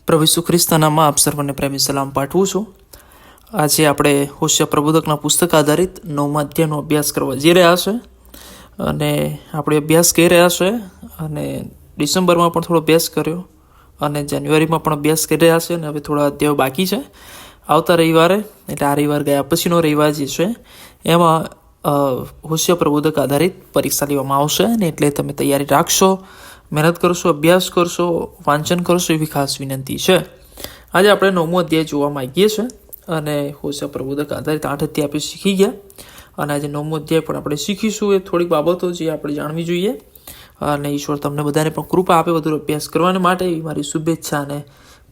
પ્રભુ ઈસુ ખ્રિસ્તના નામમાં આપ સર્વને પ્રેમી સલામ પાઠવું છું. આજે આપણે હોશિયા પ્રબોધકના પુસ્તક આધારિત 9મા અધ્યાયનો અભ્યાસ કરવા જઈ રહ્યા છે અને આપણે અભ્યાસ કરી રહ્યા છે અને ડિસેમ્બરમાં પણ થોડો અભ્યાસ કર્યો અને જાન્યુઆરીમાં પણ અભ્યાસ કરી રહ્યા છે અને હવે થોડા અધ્યાયો બાકી છે. આવતા રવિવારે એટલે આ રવિવાર ગયા પછીનો રવિવાર જે છે એમાં હોશિયા પ્રબોધક આધારિત પરીક્ષા લેવામાં આવશે અને એટલે તમે તૈયારી રાખશો, મહેનત કરશો, અભ્યાસ કરશો, વાંચન કરશો એવી ખાસ વિનંતી છે. આજે આપણે 9મો અધ્યાય જોવા માંગીએ છીએ અને હોશિયા પ્રબોધક આધારિત 8 અધ્યાય આપણે શીખી ગયા અને આજે 9મો અધ્યાય પણ આપણે શીખીશું. એ થોડીક બાબતો જે આપણે જાણવી જોઈએ અને ઈશ્વર તમને બધાને પણ કૃપા આપે વધુ અભ્યાસ કરવાને માટે એવી મારી શુભેચ્છા અને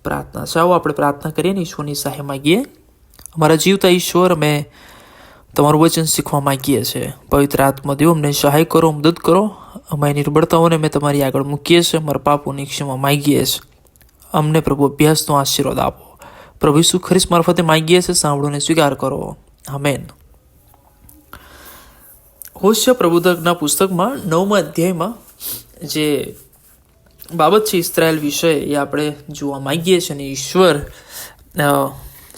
પ્રાર્થના છે. આવો આપણે પ્રાર્થના કરીએ ને ઈશ્વરની સહાય માંગીએ. અમારા જીવતા ઈશ્વર, અમે તમારું વચન શીખવા માંગીએ છીએ. પવિત્ર આત્મા દેવ અમને સહાય કરો, મદદ કરો. અમારી નિર્બળતાઓને અમે તમારી આગળ મૂકીએ છીએ, અમારા પાપોની ક્ષમા માંગીએ છીએ. અમને પ્રભુ અભ્યાસનો આશીર્વાદ આપો. પ્રભુ ઈસુ ખ્રિસ્ત મારફતે માંગીએ છીએ, સાંભળોને સ્વીકાર કરો. આમેન. હોશિયા પ્રબોધકના પુસ્તકમાં 9મા અધ્યાયમાં જે બાબત છે ઇસ્રાયેલ વિષય એ આપણે જોવા માંગીએ છીએ. અને ઈશ્વર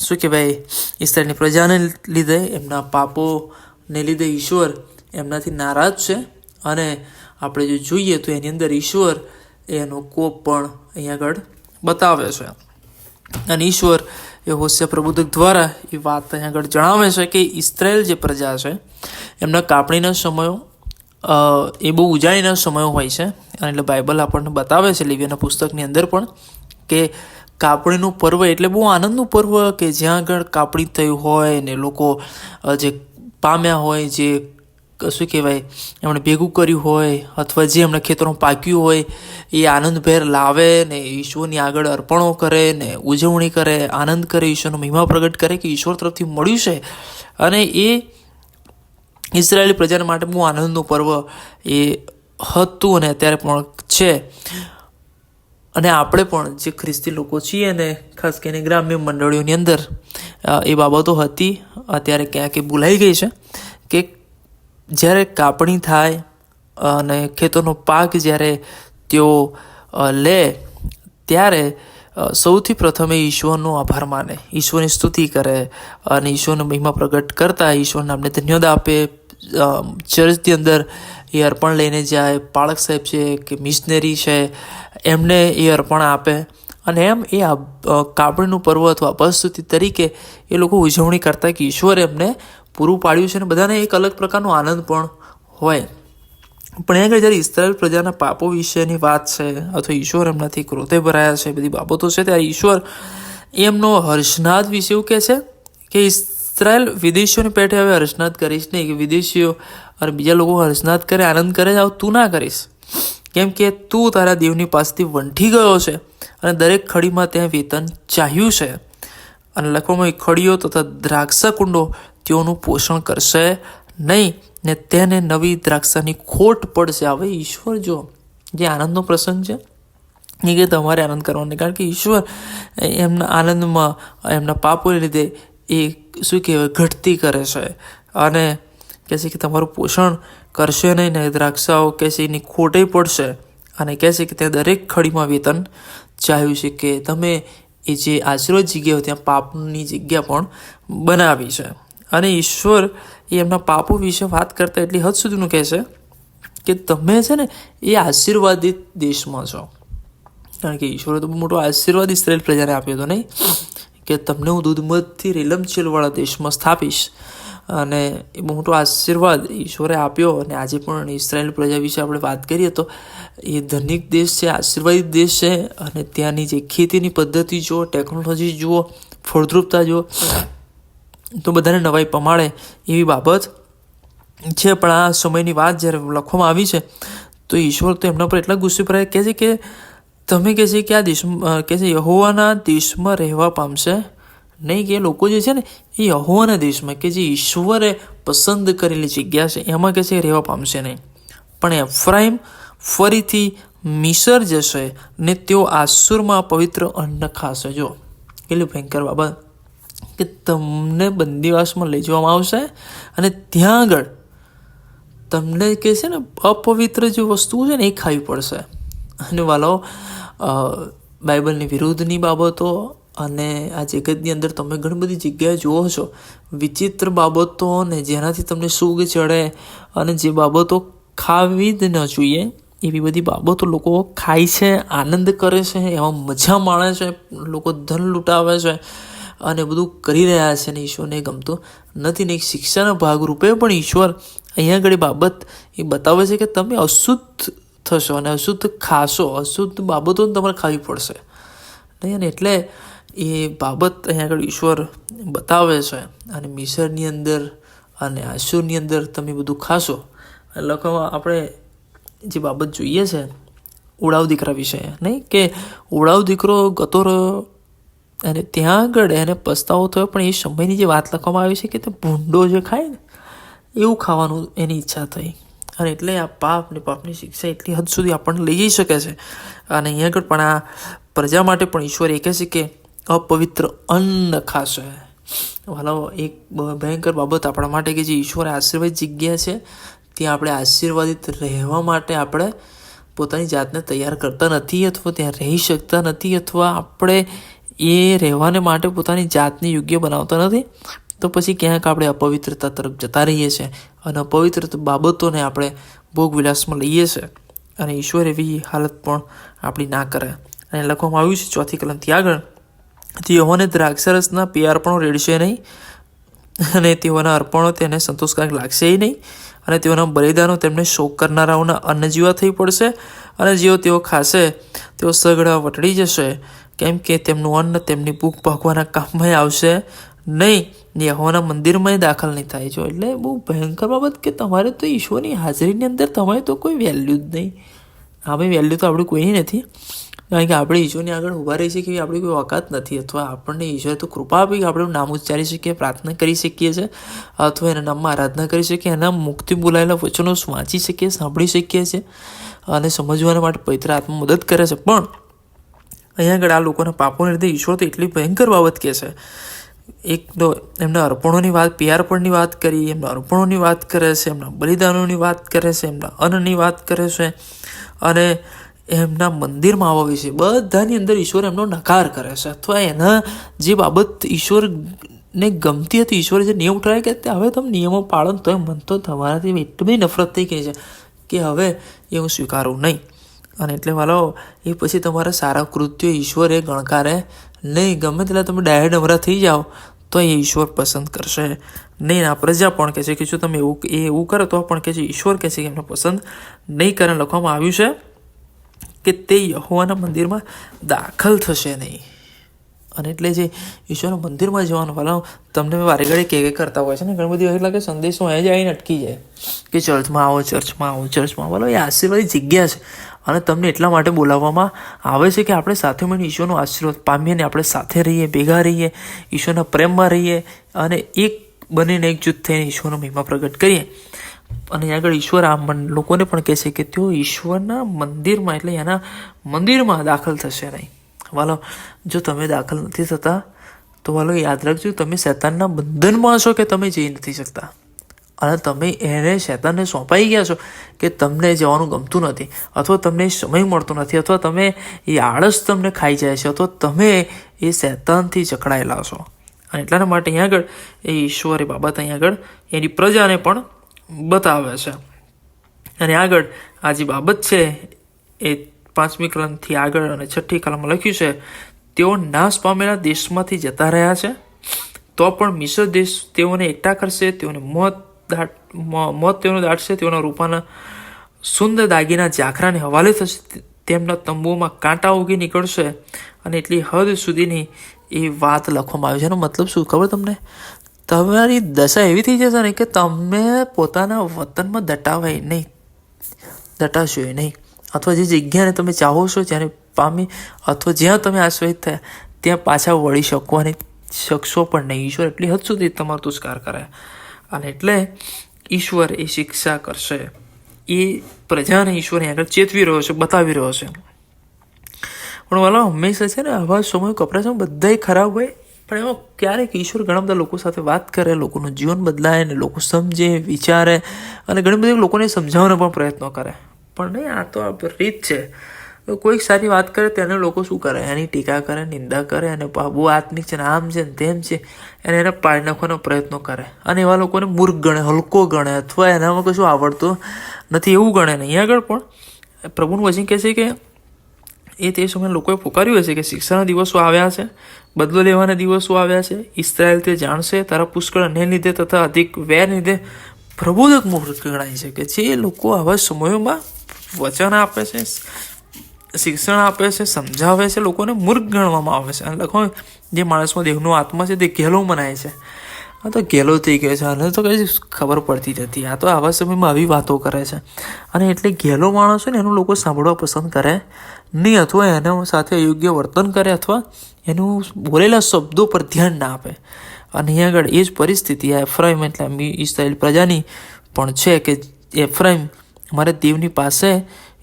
શું કહેવાય, ઇસ્રાયેલની પ્રજાને લીધે, એમના પાપોને લીધે ઈશ્વર એમનાથી નારાજ છે અને આપણે જો જોઈએ તો એની અંદર ઈશ્વર એનો કોપ પણ અહીંયા આગળ બતાવે છે. અને ઈશ્વર એ હોશિયા પ્રબોધક દ્વારા એ વાત અહીંયા આગળ જણાવે છે કે ઇસ્રાયેલ જે પ્રજા છે એમના કાપણીના સમયો એ બહુ ઉજાણીના સમયો હોય છે. અને એટલે બાઇબલ આપણને બતાવે છે લેવીયાના પુસ્તકની અંદર પણ કે કાપણીનું પર્વ એટલે બહુ આનંદનું પર્વ કે જ્યાં આગળ કાપણી થયું હોય ને લોકો જે પામ્યા હોય, જે શું કહેવાય એમણે ભેગું કર્યું હોય અથવા જે એમણે ખેતરમાં પાક્યું હોય એ આનંદભેર લાવે ને ઈશ્વરની આગળ અર્પણો કરે ને ઉજવણી કરે, આનંદ કરે, ઈશ્વરનો મહિમા પ્રગટ કરે કે ઈશ્વર તરફથી મળ્યું છે. અને એ ઇઝરાયેલી પ્રજાને માટે બહુ આનંદનું પર્વ એ હતું અને અત્યારે પણ છે. અને આપણે પણ જે ખ્રિસ્તી લોકો છીએ અને ખાસ કરીને ગ્રામ્ય મંડળીઓની અંદર એ બાબતો હતી, અત્યારે ક્યાંક એ ભૂલાઈ ગઈ છે કે જ્યારે કાપણી થાય અને ખેતરનો પાક જ્યારે તેઓ લે ત્યારે સૌથી પ્રથમે ઈશ્વરનો આભાર માને, ઈશ્વરની સ્તુતિ કરે અને ઈશ્વરનો મહિમા પ્રગટ કરતા ઈશ્વરના નામને ધન્યવાદ આપે. ચર્ચની અંદર એ અર્પણ લઈને જાય, પાળક સાહેબ છે કે મિશનરી છે એમને એ અર્પણ આપે અને એમ એ કાપણીનું પર્વ અથવા અપસ્તુતિ તરીકે એ લોકો ઉજવણી કરતા કે ઈશ્વરે એમને પૂરું પાડ્યું છે. અને બધાને એક અલગ પ્રકારનો આનંદ પણ હોય. પણ આગળ જ્યારે ઇસ્રાયેલ પ્રજાના પાપો વિશેની વાત છે અથવા ઈશ્વર એમનાથી ક્રોધે ભરાયા છે, બધી બાબતો છે, ત્યારે ઈશ્વર એમનો હર્ષનાદ વિશે એવું કહે છે કે ઇસ્રાયેલ વિદેશીઓની પેઠે હવે હર્ષનાદ કરીશ નહીં, કે વિદેશીઓ અને બીજા લોકો હર્ષનાદ કરે, આનંદ કરે, આવું તું ના કરીશ, કેમ કે તું તારા દેવની પાસેથી વંઠી ગયો છે અને દરેક ખડીમાં ત્યાં વેતન ચાહ્યું છે. અને લખવામાં ખડીઓ તથા દ્રાક્ષા કુંડો તેઓનું પોષણ કરશે નહીં ને તેને નવી દ્રાક્ષાની ખોટ પડશે. હવે ઈશ્વર જો જે આનંદનો પ્રસંગ છે એ કે તમારે આનંદ કરવાનો, કારણ કે ઈશ્વર એમના આનંદમાં એમના પાપોને લીધે એ શું કહેવાય ઘટતી કરે છે અને કહે છે કે તમારું પોષણ કરશે નહીં ને દ્રાક્ષાઓ કહે છે એની ખોટે પડશે. અને કહે છે કે ત્યાં દરેક ખડીમાં વેતન ચાહ્યું છે, કે તમે એ જે આશીર્વાદ જગ્યાઓ ત્યાં પાપની જગ્યા પણ બનાવી છે. અને ઈશ્વર એ એમના પાપો વિશે વાત કરતા એટલી હદ સુધીનું કહે છે કે તમે છે ને એ આશીર્વાદિત દેશમાં છો. કારણ કે ઈશ્વરે તો બહુ મોટો આશીર્વાદ ઇસ્રાયેલ પ્રજાને આપ્યો હતો નહીં, કે તમને હું દૂધમધથી રેલમછેલવાળા દેશમાં સ્થાપીશ. અને એ બહુ મોટો આશીર્વાદ ઈશ્વરે આપ્યો. અને આજે પણ ઇસ્રાયેલ પ્રજા વિશે આપણે વાત કરીએ તો એ ધનિક દેશ છે, આશીર્વાદિત દેશ છે. અને ત્યાંની જે ખેતીની પદ્ધતિ જુઓ, ટેકનોલોજી જુઓ, ફળદ્રુપતા જુઓ, તો બધાને નવાઈ પમાડે એવી બાબત છે. પણ આ સમયની વાત જ્યારે લખવામાં આવી છે તો ઈશ્વર તો એમના પર એટલા ગુસ્સે ભરાય, કહે છે કે તમે કહે છે કે આ દેશમાં કહે છે યહોવાના દેશમાં રહેવા પામશે નહીં, કે લોકો જે છે ને એ યહોવાના દેશમાં કે જે ઈશ્વરે પસંદ કરેલી જગ્યા છે એમાં કહે છે રહેવા પામશે નહીં. પણ એફ્રાઈમ ફરીથી મિસર જશે ને તેઓ આસુરમાં પવિત્ર અન્ન ખાશે. જો કેટલી ભયંકર બાબત કે તમને બંદીવાસમાં લઈ જવામાં આવશે અને ત્યાં આગળ તમને કહે છે ને અપવિત્ર જે વસ્તુઓ છે ને એ ખાવી પડશે. અને વાલો બાઇબલની વિરુદ્ધની બાબતો અને આ જગતની અંદર તમે ઘણી બધી જગ્યાએ જુઓ છો વિચિત્ર બાબતો ને જેનાથી તમને સૂગ ચડે અને જે બાબતો ખાવી જ ન જોઈએ એવી બધી બાબતો લોકો ખાય છે, આનંદ કરે છે, એમાં મજા માણે છે, લોકો ધન લૂંટાવે છે અને બધું કરી રહ્યા છે ને ઈશ્વરને ગમતું નથી. ને એક શિક્ષાના ભાગરૂપે પણ ઈશ્વર અહીંયા આગળ બાબત એ બતાવે છે કે તમે અશુદ્ધ થશો અને અશુદ્ધ ખાશો, અશુદ્ધ બાબતો તમારે ખાવી પડશે નહીં. અને એટલે એ બાબત અહીંયા આગળ ઈશ્વર બતાવે છે. અને મિસરની અંદર અને આશુરની અંદર તમે બધું ખાશો. લખવામાં આપણે જે બાબત જોઈએ છે ઉડાવ દીકરા વિશે, નહીં કે ઉડાવ દીકરો ગતો રહ્યો અને ત્યાં આગળ એને પસ્તાવો થયો, પણ એ સમયની જે વાત લખવામાં આવી છે કે તે ભૂંડો જે ખાય ને એવું ખાવાનું એની ઈચ્છા થઈ. અને એટલે આ પાપ ને પાપની શિક્ષા એટલી હદ સુધી આપણને લઈ જઈ શકે છે. અને અહીંયા આગળ પણ આ પ્રજા માટે પણ ઈશ્વર એ કહે છે કે અપવિત્ર અન્ન ખાશે. વાલો, એક ભયંકર બાબત આપણા માટે કે જે ઈશ્વરે આશીર્વાદ જગ્યા છે ત્યાં આપણે આશીર્વાદિત રહેવા માટે આપણે પોતાની જાતને તૈયાર કરતા નથી અથવા ત્યાં રહી શકતા નથી અથવા આપણે એ રહેવાને માટે પોતાની જાતને યોગ્ય બનાવતા નથી. તો પછી ક્યાંક આપણે અપવિત્રતા તરફ જતા રહીએ છીએ અને અપવિત્ર બાબતોને આપણે ભોગવિલાસમાં લઈએ છીએ. અને ઈશ્વર એવી હાલત પણ આપણી ના કરે. અને લખવામાં આવ્યું છે 4 કલમથી આગળ, તેઓને દ્રાક્ષરસના પીયારપણો રેડશે નહીં અને તેઓના અર્પણો તેને સંતોષકારક લાગશે નહીં અને તેઓના બલિદાનો તેમને શોક કરનારાઓના અન્ન જેવા થઈ પડશે. અને જેઓ તેઓ ખાશે તેઓ સગડા વટડી જશે, કેમ કે તેમનું અન્ન તેમની ભૂખ ભાગવાના કામમાં આવશે નહીં, યહોવાના મંદિરમાં દાખલ નહીં થાય છે. એટલે બહુ ભયંકર બાબત કે તમારે તો ઈશ્વરની હાજરીની અંદર તમારે તો કોઈ વેલ્યુ જ નહીં. અમે વેલ્યુ તો આપણે કોઈની નથી, કારણ કે આપણે ઈશ્વરની આગળ ઊભા રહી શકીએ એવી આપણી કોઈ ઓકાત નથી. અથવા આપણને ઈશ્વરે તો કૃપા આપી કે આપણે નામ ઉચ્ચારી શકીએ, પ્રાર્થના કરી શકીએ છીએ અથવા એના નામમાં આરાધના કરી શકીએ, એના મુક્તિ બોલાયેલા વચનો વાંચી શકીએ, સાંભળી શકીએ છીએ અને સમજવાના માટે પવિત્ર આત્મા મદદ કરે છે. પણ અહીંયા આગળ આ લોકોના પાપોને લીધે ઈશ્વર તો એટલી ભયંકર બાબત કહે છે. એક તો એમના અર્પણોની વાત, પિયારપણની વાત કરી, એમના અર્પણોની વાત કરે છે, એમના બલિદાનોની વાત કરે છે, એમના અન્નની વાત કરે છે અને એમના મંદિરમાં આવવા વિશે બધાની અંદર ઈશ્વર એમનો નકાર કરે છે. અથવા એના જે બાબત ઈશ્વરને ગમતી હતી, ઈશ્વરે જે નિયમ ઉઠાવે કે હવે તમે નિયમો પાળો, તો એ મન તો તમારાથી એટલી બધી નફરત થઈ ગઈ છે કે હવે એ હું સ્વીકારું નહીં. અને એટલે વાલો, એ પછી તમારા સારા કૃત્યો ઈશ્વર એ ગણકારે નહીં. ગમે તેટલા તમે ડાયા ડમરા થઈ જાઓ તો એ ઈશ્વર પસંદ કરશે નહીં. આ પ્રજા પણ કહે છે કે જો તમે એવું કરો તો પણ કહે છે, ઈશ્વર કહે છે કે એમને પસંદ નહીં કરે. લખવામાં આવ્યું છે કે તે યહોવાના મંદિરમાં દાખલ થશે નહીં. અને એટલે જે ઈશ્વરના મંદિરમાં જવાનું, વાલા તમને વારે ઘડી કે કરતા હોય છે ને ઘણી બધી લાગે સંદેશો અહીંયા જ આવીને અટકી જાય કે ચર્ચમાં આવો, ચર્ચમાં આવો, ચર્ચમાં. વાલો, એ આશીર્વાદની જગ્યા છે અને તમને એટલા માટે બોલાવવામાં આવે છે કે આપણે સાથે મળીને ઈશ્વરનો આશીર્વાદ પામીએ ને આપણે સાથે રહીએ, ભેગા રહીએ, ઈશ્વરના પ્રેમમાં રહીએ અને એક બનીને એકજૂથ થઈને ઈશ્વરનો મહિમા પ્રગટ કરીએ. અને આગળ ઈશ્વર આ લોકોને પણ કહે છે કે તેઓ ઈશ્વરના મંદિરમાં એટલે એના મંદિરમાં દાખલ થશે નહીં. વાલો, જો તમે દાખલ નથી થતા તો વાલો યાદ રાખજો, તમે શૈતાનના બંધનમાં છો કે તમે જઈ નથી શકતા. અને તમે એને શૈતાનને સોંપાઈ ગયા છો કે તમને જવાનું ગમતું નથી અથવા તમને સમય મળતો નથી અથવા તમે એ આળસ તમને ખાઈ જાય છે અથવા તમે એ શૈતાનથી જકડાયેલા છો. અને એટલા માટે અહીંયા આગળ એ ઈશ્વરે બાબત અહીંયા આગળ એની પ્રજાને પણ બતાવે છે. અને આગળ આ જે બાબત છે એ 5મી કલમથી આગળ અને 6ઠી કલમમાં લખ્યું છે, તેઓ નાશ પામેલા દેશમાંથી જતા રહ્યા છે તો પણ મિસ્ર દેશ તેઓને એકઠા કરશે, તેઓને મોત તેઓને દાટશે, તેઓના રૂપાના સુંદર દાગીના ઝાખરાને હવાલે થશે, તેમના તંબુઓમાં કાંટા ઉગી નીકળશે. અને એટલી હદ સુધીની એ વાત લખવામાં આવી છે. એનો મતલબ શું ખબર તમને? તમારી દશા એવી થઈ જશે ને કે તમે પોતાના વતનમાં દટાશો નહીં અથવા જે જગ્યાને તમે ચાહો છો જ્યારે પામી અથવા જ્યાં તમે આશ્રયિત થયા ત્યાં પાછા વળી શકશો પણ નહીં. ઈશ્વર એટલી હદ સુધી તમારો તુષ્કાર કરે. અને એટલે ઈશ્વર એ શિક્ષા કરશે. એ પ્રજાને ઈશ્વર આગળ ચેતવી રહ્યો છે, બતાવી રહ્યો છે. પણ વાલા, હંમેશા છે ને આવા સમય કપરા બધા ખરાબ હોય, પણ એમાં ક્યારેક ઈશ્વર ઘણા બધા લોકો સાથે વાત કરે, લોકોનું જીવન બદલાય ને લોકો સમજે, વિચારે અને ઘણી બધી લોકોને સમજાવવાનો પણ પ્રયત્નો કરે. પણ નહીં, આ તો આ રીત છે. કોઈક સારી વાત કરે તેને લોકો શું કરે, એની ટીકા કરે, નિંદા કરે, અને બહુ આત્મિક છે ને આમ છે ને તેમ છે, એને પાડી નાખવાનો પ્રયત્નો કરે. અને એવા લોકોને મૂર્ખ ગણે, હલકો ગણે, અથવા એનામાં કશું આવડતું નથી એવું ગણે નહીં. આગળ પણ પ્રભુનું વચન કહે છે કે એ તે સમયે લોકોએ પુકાર્યું હશે કે શિક્ષાના દિવસો આવ્યા છે, બદલો લેવાના દિવસો આવ્યા છે. ઇસ્રાયેલ તે જાણશે, તારા પુષ્કળ અન્ય લીધે તથા અધિક વેર લીધે પ્રબોધક મૂર્ખ ગણાય છે. કે જે લોકો આવા સમયોમાં વચન આપે છે, શિક્ષણ આપે છે, સમજાવે છે, લોકોને મૂર્ખ ગણવામાં આવે છે. અને લખો જે માણસમાં દેવનો આત્મા છે તે ઘેલો મનાય છે. આ તો ઘેલો થઈ ગયો છે, આને તો કંઈ ખબર પડતી નથી. આ તો આવા સમયમાં આવી વાતો કરે છે. અને એટલે ઘેલો માણસ છે ને એનું લોકો સાંભળવા પસંદ કરે નહીં, અથવા એના સાથે યોગ્ય વર્તન કરે, અથવા એનું બોલેલા શબ્દો પર ધ્યાન ના આપે. અને અહીં આગળ એ જ પરિસ્થિતિ આ એફ્રાઈમ એટલે ઇસ્રાયેલ પ્રજાની પણ છે. કે એફ્રાઈમ અમારા દેવની પાસે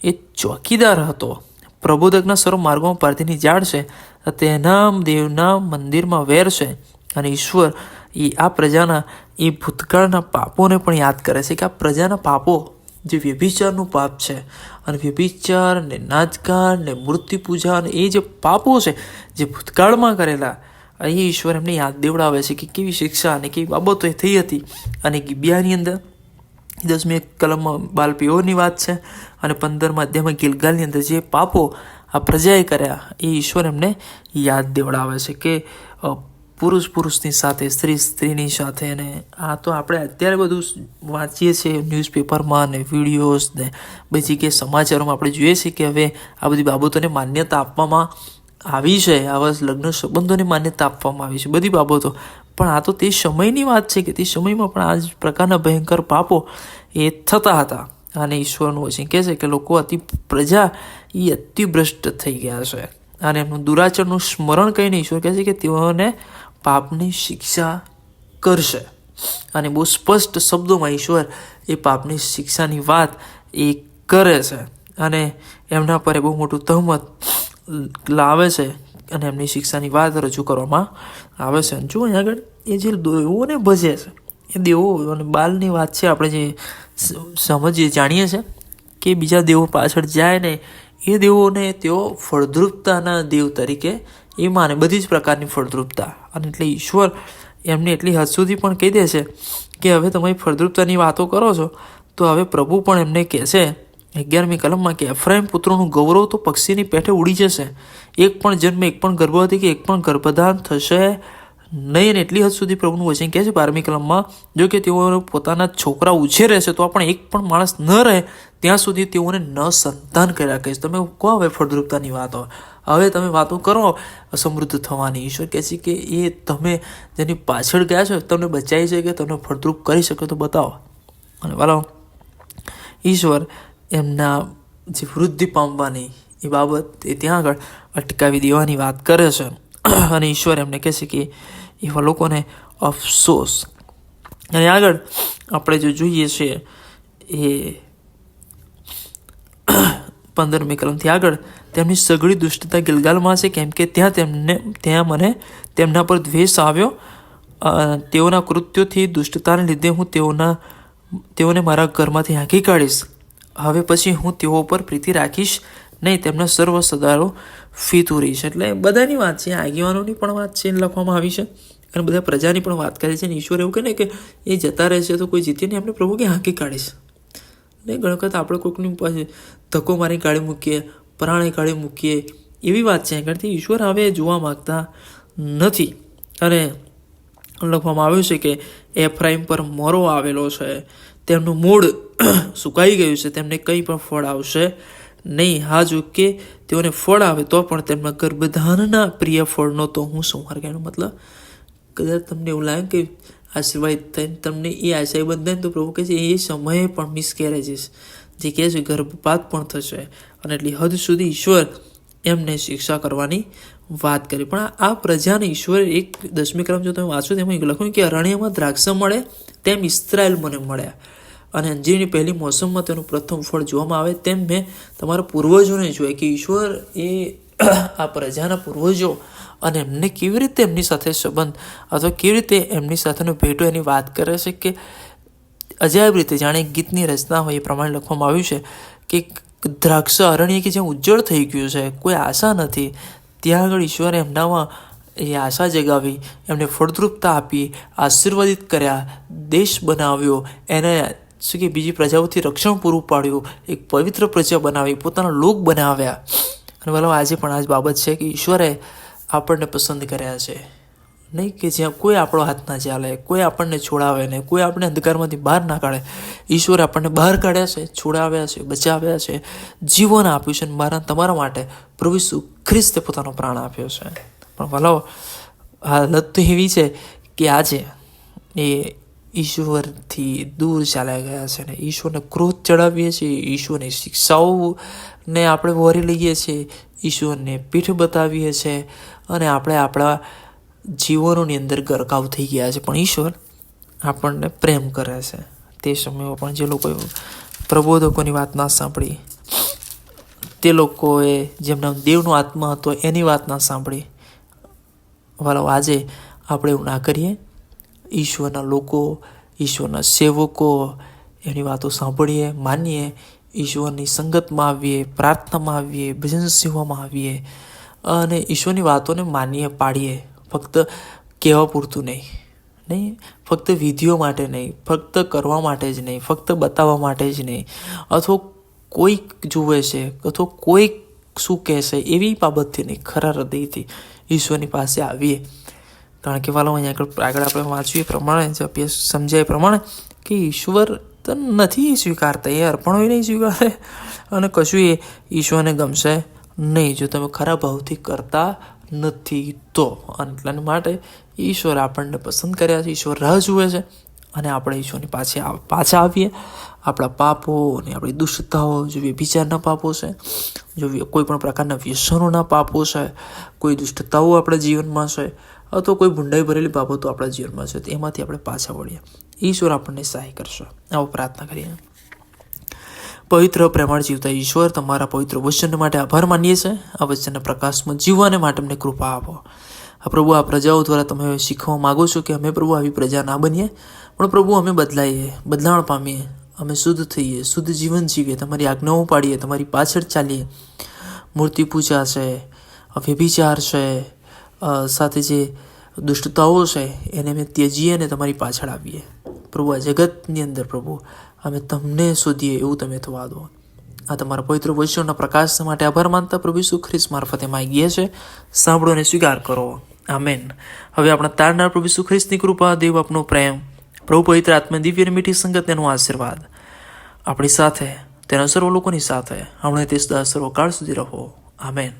એ ચોકીદાર હતો, પ્રબોધકના સર્વ માર્ગોમાં પારધીની ઝાડ છે, તેના દેવના મંદિરમાં વેર છે. અને ઈશ્વર એ આ પ્રજાના એ ભૂતકાળના પાપોને પણ યાદ કરે છે. કે આ પ્રજાના પાપો જે વ્યભિચારનું પાપ છે, અને વ્યભિચાર ને નાચગાન ને મૂર્તિ પૂજા અને એ જે પાપો છે જે ભૂતકાળમાં કરેલા, અહીં ઈશ્વર એમને યાદ દેવડાવે છે કે કેવી શિક્ષા અને કેવી બાબતો એ થઈ હતી. અને ગિબિયાની અંદર 10મી કલમમાં બાલ પેયોરની વાત છે, અને 15મા અધ્યાયમાં ગિલગાલની અંદર જે પાપો આ પ્રજાએ કર્યા એ ઈશ્વર એમને યાદ દેવડાવે છે. કે પુરુષની સાથે, સ્ત્રીની સાથે. અને આ તો આપણે અત્યારે બધું વાંચીએ છીએ ન્યૂઝપેપરમાં ને વિડીયોઝ ને બધી જગ્યાએ સમાચારોમાં આપણે જોઈએ છીએ કે હવે આ બધી બાબતોને માન્યતા આપવામાં આવી છે, આવા લગ્ન સંબંધોને માન્યતા આપવામાં આવી છે, બધી બાબતો. પણ આ તો તે સમયની વાત છે કે તે સમયમાં પણ આ જ પ્રકારના ભયંકર પાપો એ થતા હતા. અને ઈશ્વરનું વચન કહે છે કે લોકો પ્રજા એ અતિભ્રષ્ટ થઈ ગયા છે, અને એમનું દુરાચરણનું સ્મરણ કરીને ઈશ્વર કહે છે કે તેઓને પાપની શિક્ષા કરશે. અને બહુ સ્પષ્ટ શબ્દોમાં ઈશ્વર એ પાપની શિક્ષાની વાત એ કરે છે, અને એમના પર બહુ મોટું તહમત લાવે છે, અને એમની શિક્ષાની વાત રજૂ કરવામાં આવે છે. જો અહીં આગળ એ જે દેવોને ભજે છે એ દેવો અને બાલની વાત છે, આપણે જે સમજીએ જાણીએ છીએ કે બીજા દેવો પાછળ જાય ને એ દેવોને તેઓ ફળદ્રુપતાના દેવ તરીકે એ માને, બધી જ પ્રકારની ફળદ્રુપતા. અને એટલે ઈશ્વર એમને એટલી હદ સુધી પણ કહી દે છે કે હવે તમે ફળદ્રુપતાની વાતો કરો છો, તો હવે પ્રભુ પણ એમને કહે છે 11મી કલમમાં કે એફ્રાઈમ પુત્રોનું ગૌરવ તો પક્ષીની પેઠે ઉડી જશે, એક પણ જન્મ, એક પણ ગર્ભવતી કે એક પણ ગર્ભધાન થશે નહીં. અને એટલી હદ સુધી પ્રભુનું વચન કહે છે 12મી કલમમાં, જો કે તેઓ પોતાના છોકરા ઉછેરે છે તો પણ એક પણ માણસ ન રહે ત્યાં સુધી તેઓને ન સંતાન કર્યા કહીશ. તમે કહો હવે ફળદ્રુપતાની વાતો, હવે તમે વાતો કરો સમૃદ્ધ થવાની. ઈશ્વર કહે છે કે એ તમે જેની પાછળ ગયા છો તમને બચાવી છે કે તમને ફળદ્રુપ કરી શકો તો બતાવો. અને વાલો ઈશ્વર એમના જે વૃદ્ધિ પામવાની એ બાબત એ ત્યાં આગળ અટકાવી દેવાની વાત કરે છે. અને ઈશ્વર એમને કહે છે કે એવા લોકોને અફસોસ. અને આગળ આપણે જો જોઈએ છીએ એ 15મી કલમથી આગળ, તેમની સઘળી દુષ્ટતા ગિલગાલમાં છે, કેમ કે ત્યાં મને તેમના પર દ્વેષ આવ્યો. તેઓના કૃત્યોથી દુષ્ટતાને લીધે હું તેઓને મારા ઘરમાંથી હાંકી કાઢીશ. હવે પછી હું તેઓ પર પ્રીતિ રાખીશ નહીં, તેમના સર્વ સદારો ફીતું રહીશ. એટલે બધાની વાત છે, આગેવાનોની પણ વાત છે લખવામાં આવી છે, અને બધા પ્રજાની પણ વાત કરી છે. અને ઈશ્વર એવું કહે ને કે એ જતા રહેશે તો કોઈ જીતે નહીં, આપણે પ્રભુ કે હાંકી કાઢીશ. ને ઘણી વખત આપણે કોઈકની પાસે ધક્કો મારી કાઢી મૂકીએ, પરાણે કાઢી મૂકીએ, એવી વાત છે. કારણથી ઈશ્વર હવે જોવા માગતા નથી. અને લખવામાં આવ્યું છે કે એફ્રાઈમ પર મોરો આવેલો છે, તેમનું મૂળ સુકાઈ ગયું છે, તેમને કંઈ પણ ફળ આવશે નહીં. હા, જો કે તેઓને ફળ આવે તો પણ તેમના ગર્ભધાનના પ્રિય ફળનો તો હું સંહાર કહેવાનો મતલબ, કદાચ તમને એવું લાગે કે આશીર્વાદ થઈને તમને એ આશય બંધાય તો પ્રભુ કહે છે એ સમયે પણ મિસકેરેજીસ જે કહે છે ગર્ભપાત પણ થશે. અને એટલી હદ સુધી ઈશ્વર એમને શિક્ષા કરવાની વાત કરી. પણ આ પ્રજાને ઈશ્વર 10મી કલમ જો તમે વાંચો તેમાં લખ્યું કે અરણ્યમાં દ્રાક્ષ મળે તેમ ઇસ્રાયેલ મને મળ્યા, અને અંજીરની પહેલી મોસમમાં તેનું પ્રથમ ફળ જોવામાં આવે તેમ મેં તમારા પૂર્વજોને જોયા. કે ઈશ્વર એ આ પ્રજાના પૂર્વજો અને એમને કેવી રીતે એમની સાથે સંબંધ અથવા કેવી રીતે એમની સાથેનો ભેટો એની વાત કરે છે. કે અજાયબ રીતે જાણે ગીતની રચના હોય એ પ્રમાણે લખવામાં આવ્યું છે કે દ્રાક્ષ અરણ્ય કે જ્યાં ઉજ્જળ થઈ ગયું છે, કોઈ આશા નથી, ત્યાં આગળ ઈશ્વરે એમનામાં એ આશા જગાવી, એમને ફળદ્રુપતા આપી, આશીર્વાદિત કર્યા, દેશ બનાવ્યો, એને શું કે બીજી પ્રજાઓથી રક્ષણ પૂરું પાડ્યું, એક પવિત્ર પ્રજા બનાવી, પોતાના લોક બનાવ્યા. અને ભલા આજે પણ આ જ બાબત છે કે ઈશ્વરે આપણને પસંદ કર્યા છે, નહીં કે જ્યાં કોઈ આપણો હાથ ના ચાલે, કોઈ આપણને છોડાવે નહીં, કોઈ આપણે અંધકારમાંથી બહાર ના કાઢે. ઈશ્વરે આપણને બહાર કાઢ્યા છે, છોડાવ્યા છે, બચાવ્યા છે, જીવન આપ્યું છે. અને મારા તમારા માટે પ્રભુ ઈસુ ખ્રિસ્તે પોતાનો પ્રાણ આપ્યો છે. પણ ભલાઓ હાલત તો એવી છે કે આજે એ ઈશ્વરથી દૂર ચાલ્યા ગયા છે, ને ઈશ્વરને ક્રોધ ચડાવીએ છીએ, ઈશ્વરની શિક્ષાઓને આપણે વહોરી લઈએ છીએ, ઈશ્વરને પીઠ બતાવીએ છીએ, અને આપણે આપણા જીવનોની અંદર ગરકાવ થઈ ગયા છે. પણ ઈશ્વર આપણને પ્રેમ કરે છે. તે સમયમાં પણ જે લોકોએ પ્રબોધકોની વાત ના સાંભળી, તે લોકોએ જેમના દેવનો આત્મા હતો એની વાત ના સાંભળી, વાલો આજે આપણે એવું ના કરીએ. ઈશ્વરના લોકો, ઈશ્વરના સેવકો, એની વાતો સાંભળીએ, માનીએ, ઈશ્વરની સંગતમાં આવીએ, પ્રાર્થનામાં આવીએ, ભજન સેવામાં આવીએ, અને ઈશ્વરની વાતોને માનીએ, પાડીએ. ફક્ત કહેવા પૂરતું નહીં, ફક્ત વિધિઓ માટે નહીં, ફક્ત કરવા માટે જ નહીં, ફક્ત બતાવવા માટે જ નહીં, અથવા કોઈક જુએ છે અથવા કોઈક શું કહેશે એવી બાબતથી નહીં, ખરા હૃદયથી ઈશ્વરની પાસે આવીએ. કારણ કે વાલો અહીંયા આગળ આપણે વાંચ્યું એ પ્રમાણે, અભ્યાસ સમજાય એ પ્રમાણે કે ઈશ્વર તો નથી સ્વીકારતા, એ અર્પણો નહીં સ્વીકારે, અને કશું એ ઈશ્વરને ગમશે નહીં જો તમે ખરા ભાવથી કરતા નથી તો. અને એટલા માટે ઈશ્વર આપણને પસંદ કર્યા છે, ઈશ્વર રાહ જુએ છે, અને આપણે ઈશ્વરની પાછા આવીએ. આપણા પાપો અને આપણી દુષ્ટતાઓ, જો વ્યભિચારના પાપો છે, જો કોઈ પણ પ્રકારના વ્યસનોના પાપો છે, કોઈ દુષ્ટતાઓ આપણા જીવનમાં છે, અથવા કોઈ ભૂંડાઈ ભરેલી બાબતો આપણા જીવનમાં છે, તો એમાંથી આપણે પાછા વળીએ. ઈશ્વર આપણને સહાય કરશે. આવો પ્રાર્થના કરીએ. પવિત્ર પ્રેમાળ જીવતા ઈશ્વર, તમારા પવિત્ર વચન માટે આભાર માનીએ છીએ. આ વચનના પ્રકાશમાં જીવવાને માટે અમને કૃપા આપો. પ્રભુ, આ પ્રજાઓ દ્વારા તમે શીખવા માગો છો કે અમે પ્રભુ આવી પ્રજા ના બનીએ, પણ પ્રભુ અમે બદલાઈએ, બદલાણ પામીએ, અમે શુદ્ધ થઈએ, શુદ્ધ જીવન જીવીએ, તમારી આજ્ઞાઓ પાડીએ, તમારી પાછળ ચાલીએ. મૂર્તિ પૂજા છે, વ્યભિચાર છે, સાથે જે દુષ્ટતાઓ છે એને અમે ત્યજીએ અને તમારી પાછળ આવીએ. પ્રભુ, આ જગતની અંદર પ્રભુ અમે તમને શોધીએ એવું તમે થવા દો. આ તમારા પવિત્ર વચનોના પ્રકાશ માટે આભાર માનતા પ્રભુ ઈસુ ખ્રિસ્ત મારફતે માંગીએ છે. સાંભળો અને સ્વીકાર કરો. આમેન. હવે આપણા તારનાર પ્રભુ ઈસુ ખ્રિસ્તની કૃપા, દેવ આપનો પ્રેમ, પ્રભુ પવિત્ર આત્મા દિવ્ય અને મીઠી સંગત, તેનો આશીર્વાદ આપણી સાથે, તેના સર્વ લોકોની સાથે હમણાં તે સદા સર્વકાળ સુધી રહો. આમેન.